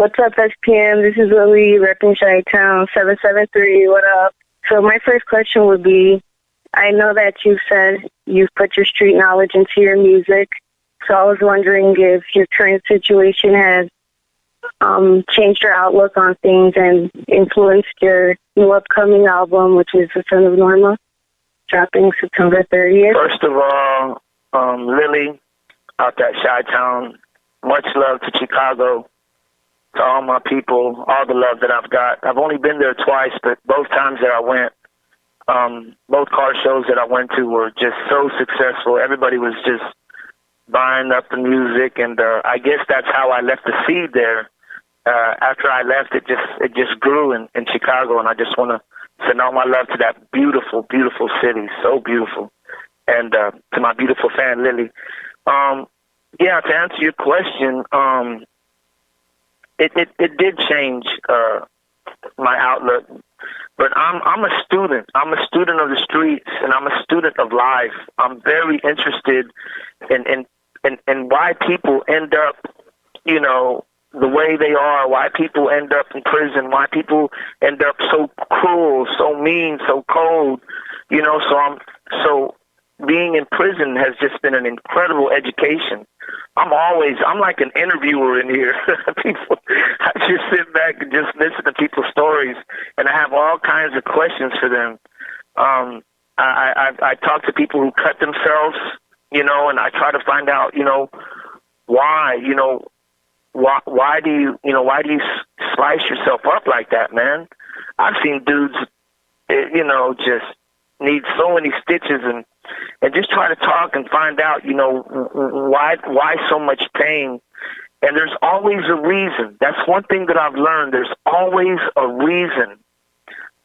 What's up, SPM? This is Lily, repping Chi-Town, 773. What up? So my first question would be, I know that you said you've put your street knowledge into your music, so I was wondering if your current situation has changed your outlook on things and influenced your new upcoming album, which is The Son of Norma, dropping September 30th. First of all, Lily, out at Chi-Town, much love to Chicago, to all my people, all the love that I've got. I've only been there twice, but both times that I went, both car shows that I went to were just so successful. Everybody was just buying up the music, and I guess that's how I left the seed there. After I left, it just grew in Chicago, and I just want to send all my love to that beautiful, beautiful city, so beautiful, and to my beautiful fan, Lily. Yeah, to answer your question, it did change my outlook, but I'm a student. I'm a student of the streets, and I'm a student of life. I'm very interested in why people end up, you know, the way they are, why people end up in prison, why people end up so cruel, so mean, so cold, you know. So being in prison has just been an incredible education. I'm like an interviewer in here. I just sit back and just listen to people's stories, and I have all kinds of questions for them. I talk to people who cut themselves, you know, and I try to find out, you know, why, you know, why do you slice yourself up like that, man? I've seen dudes, you know, just need so many stitches and just try to talk and find out, you know, why so much pain. And there's always a reason. That's one thing that I've learned. There's always a reason.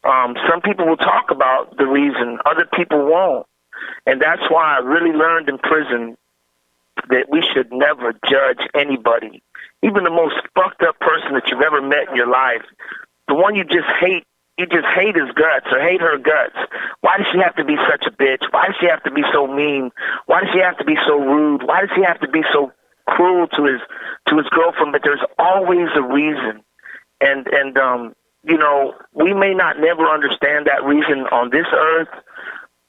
Some people will talk about the reason, other people won't. And that's why I really learned in prison that we should never judge anybody. Even the most fucked up person that you've ever met in your life, the one you just hate his guts or hate her guts. Why does she have to be such a bitch? Why does she have to be so mean? Why does she have to be so rude? Why does he have to be so cruel to his girlfriend? But there's always a reason. And you know, we may not never understand that reason on this earth,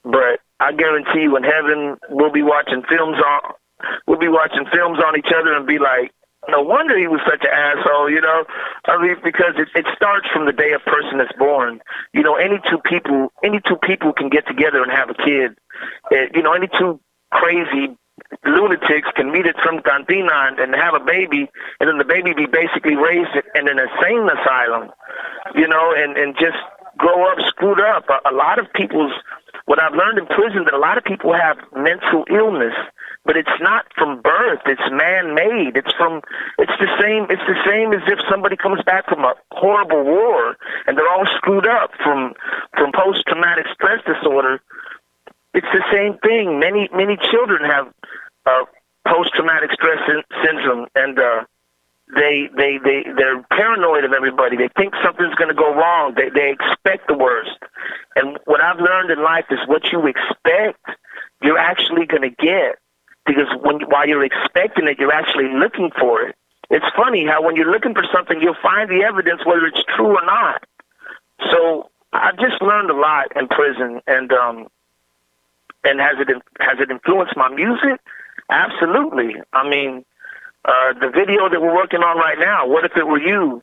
but I guarantee you in heaven we'll be watching films on each other and be like, no wonder he was such an asshole, you know. I mean, because it starts from the day a person is born. You know, any two people can get together and have a kid. You know, any two crazy lunatics can meet at some cantina and have a baby, and then the baby be basically raised in an insane asylum, you know, and just grow up screwed up. A lot of what I've learned in prison, that a lot of people have mental illness, but it's not from birth. It's man-made. It's the same as if somebody comes back from a horrible war and they're all screwed up from post-traumatic stress disorder. It's the same thing. Many children have post-traumatic stress syndrome, and they're paranoid of everybody. They think something's going to go wrong. They expect the worst. And what I've learned in life is what you expect, you're actually going to get. Because while you're expecting it, you're actually looking for it. It's funny how when you're looking for something, you'll find the evidence whether it's true or not. So I've just learned a lot in prison, and has it influenced my music? Absolutely. I mean, the video that we're working on right now, "What If It Were You,"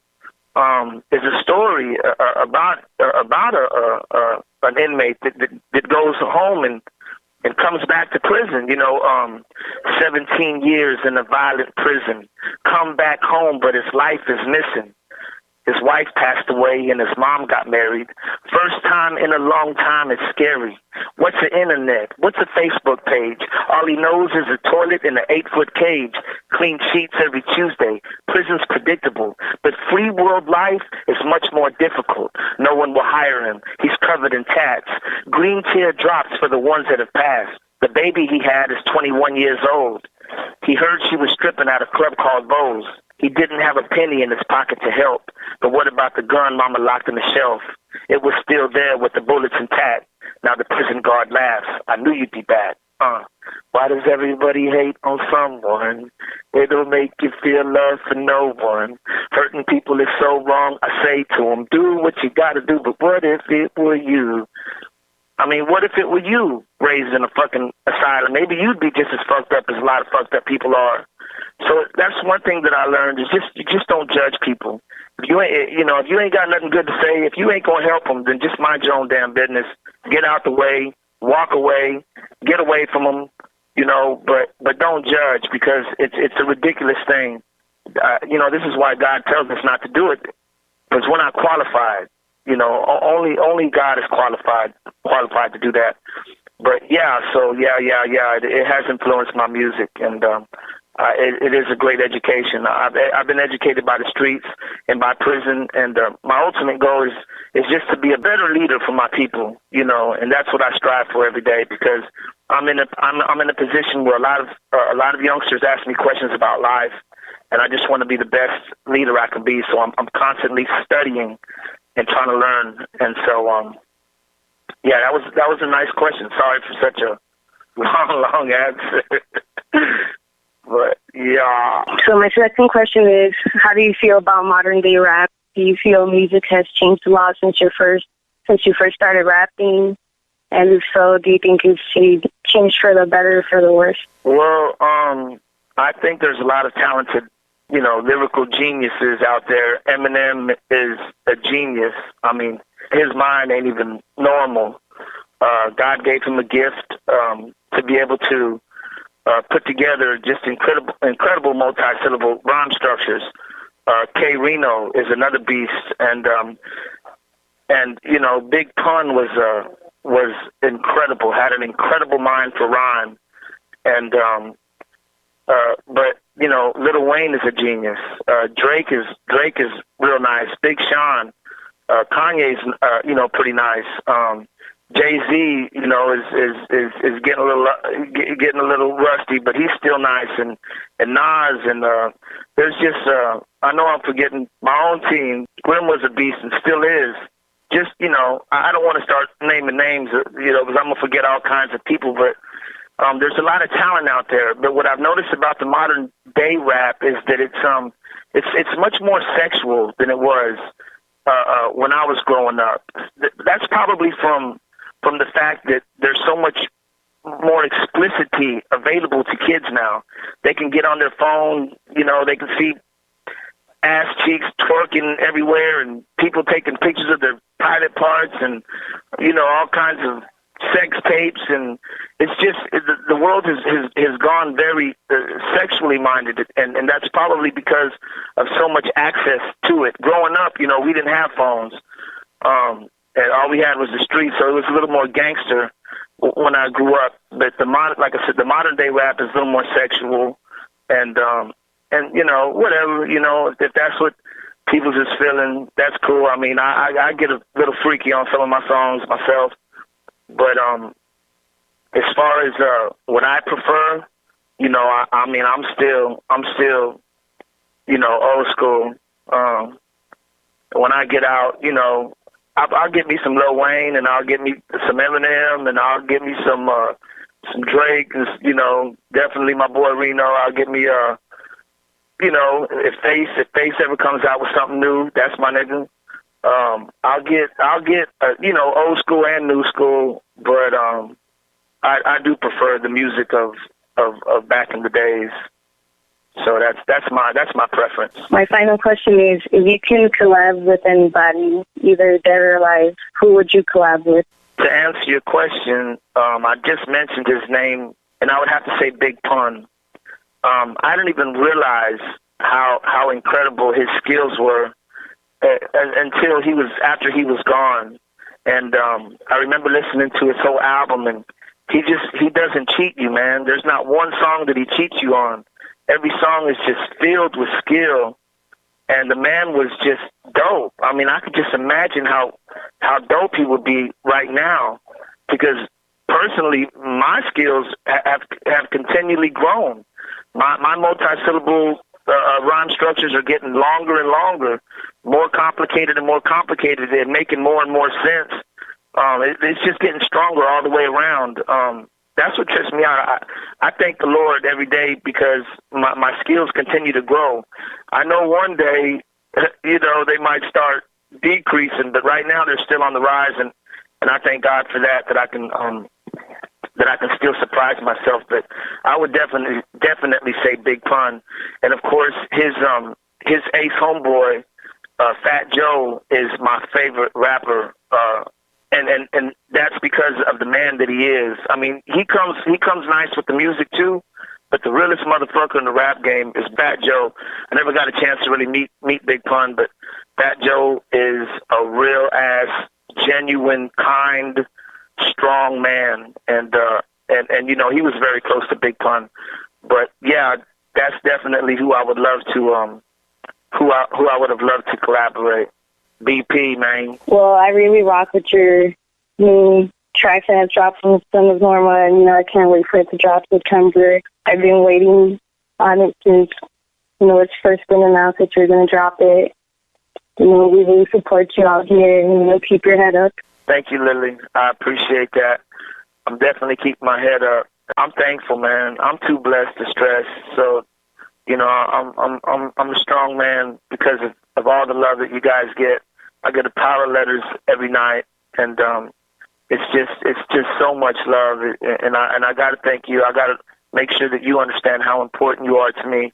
is a story about an inmate that goes home and comes back to prison, you know, 17 years in a violent prison, come back home, but his life is missing. His wife passed away and his mom got married. First time in a long time, it's scary. What's the internet? What's a Facebook page? All he knows is a toilet in an 8-foot cage, clean sheets every Tuesday. Prison's predictable, but free world life is much more difficult. No one will hire him. He's covered in tats. Green tear drops for the ones that have passed. The baby he had is 21 years old. He heard she was stripping at a club called Bo's. He didn't have a penny in his pocket to help. But what about the gun Mama locked in the shelf? It was still there with the bullets intact. Now the prison guard laughs. I knew you'd be back. Why does everybody hate on someone? It'll make you feel love for no one. Hurting people is so wrong. I say to them, do what you gotta do, but what if it were you? I mean, what if it were you raised in a fucking asylum? Maybe you'd be just as fucked up as a lot of fucked up people are. So that's one thing that I learned is you just don't judge people. If you ain't got nothing good to say, if you ain't gonna help them, then just mind your own damn business. Get out the way, walk away, get away from them, but don't judge because it's a ridiculous thing. This is why God tells us not to do it because we're not qualified. Only God is qualified to do that. But yeah, it has influenced my music, and it is a great education. I've been educated by the streets and by prison, and my ultimate goal is just to be a better leader for my people, and that's what I strive for every day because I'm in a position where a lot of youngsters ask me questions about life, and I just want to be the best leader I can be. So I'm constantly studying and trying to learn, and so yeah, that was a nice question. Sorry for such a long answer. But yeah. So my second question is, how do you feel about modern day rap? Do you feel music has changed a lot since you first started rapping? And if so, do you think it's changed for the better or for the worse? Well, I think there's a lot of talented, lyrical geniuses out there. Eminem is a genius. I mean, his mind ain't even normal. God gave him a gift to be able to put together just incredible multi-syllable rhyme structures. K. Reno is another beast, and Big Pun was incredible. Had an incredible mind for rhyme, and but Lil Wayne is a genius. Drake is real nice. Big Sean, Kanye's pretty nice. Jay-Z, is getting a little rusty, but he's still nice, and Nas, and there's just I know I'm forgetting my own team. Grim was a beast and still is. Just I don't want to start naming names, because I'm gonna forget all kinds of people, but there's a lot of talent out there. But what I've noticed about the modern day rap is that it's much more sexual than it was when I was growing up. That's probably from the fact that there's so much more explicitity available to kids now. They can get on their phone, they can see ass cheeks twerking everywhere and people taking pictures of their private parts and, all kinds of sex tapes. And it's just, the world has gone very sexually minded. And that's probably because of so much access to it. Growing up, we didn't have phones. And all we had was the street, so it was a little more gangster when I grew up. But like I said, the modern day rap is a little more sexual, and whatever, if that's what people just feeling, that's cool. I mean, I get a little freaky on some of my songs myself, but as far as what I prefer, I'm still old school. When I get out, I'll get me some Lil Wayne, and I'll get me some Eminem, and I'll get me some Drake, and definitely my boy Reno. I'll get me if Face ever comes out with something new, that's my nigga. I'll get old school and new school, but I do prefer the music of back in the days. So that's my preference. My final question is, if you can collab with anybody, either dead or alive, who would you collab with? To answer your question, I just mentioned his name, and I would have to say Big Pun. I didn't even realize how incredible his skills were until after he was gone. And I remember listening to his whole album, and he doesn't cheat you, man. There's not one song that he cheats you on. Every song is just filled with skill, and the man was just dope. I mean, I could just imagine how dope he would be right now, because personally, my skills have continually grown. My multi-syllable rhyme structures are getting longer and longer, more complicated and more complicated, and making more and more sense. It's just getting stronger all the way around. That's what trips me out. I thank the Lord every day because my skills continue to grow. I know one day, they might start decreasing, but right now they're still on the rise, and I thank God for that I can still surprise myself. But I would definitely say Big Pun, and of course his ace homeboy, Fat Joe, is my favorite rapper. And that's because of the man that he is. I mean, he comes nice with the music too, but the realest motherfucker in the rap game is Fat Joe. I never got a chance to really meet Big Pun, but Fat Joe is a real ass, genuine, kind, strong man, and he was very close to Big Pun. But yeah, that's definitely who I would love to who I would have loved to collaborate. BP, man. Well, I really rock with your new tracks that have dropped from the Son of Norma, and I can't wait for it to drop in September. I've been waiting on it since it's first been announced that you're going to drop it. We really support you out here, and keep your head up. Thank you, Lily. I appreciate that. I'm definitely keeping my head up. I'm thankful, man. I'm too blessed to stress. So, I'm a strong man because of all the love that you guys get. I get a pile of letters every night, and it's just so much love. And I got to thank you. I got to make sure that you understand how important you are to me.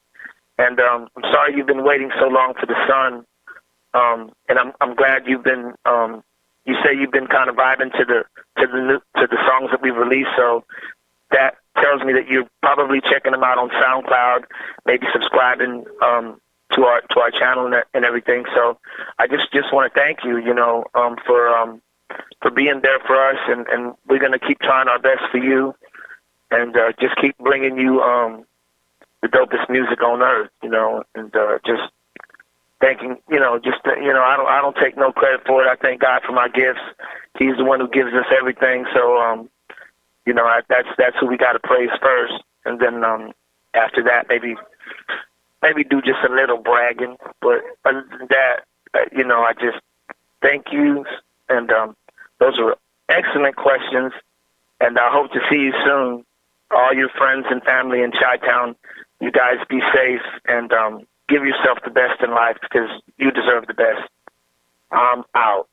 And I'm sorry you've been waiting so long for the Sun. And I'm glad you've been. You say you've been kind of vibing to the songs that we've released. So that tells me that you're probably checking them out on SoundCloud, maybe subscribing to our channel and everything. So I just want to thank you, for being there for us, and we're gonna keep trying our best for you, and just keep bringing you the dopest music on earth, and just thanking, I don't take no credit for it. I thank God for my gifts. He's the one who gives us everything. So that's who we got to praise first, and then after that maybe do just a little bragging. But other than that, I just thank you, and those are excellent questions, and I hope to see you soon. All your friends and family in Chi-Town, you guys be safe, and give yourself the best in life because you deserve the best. I'm out.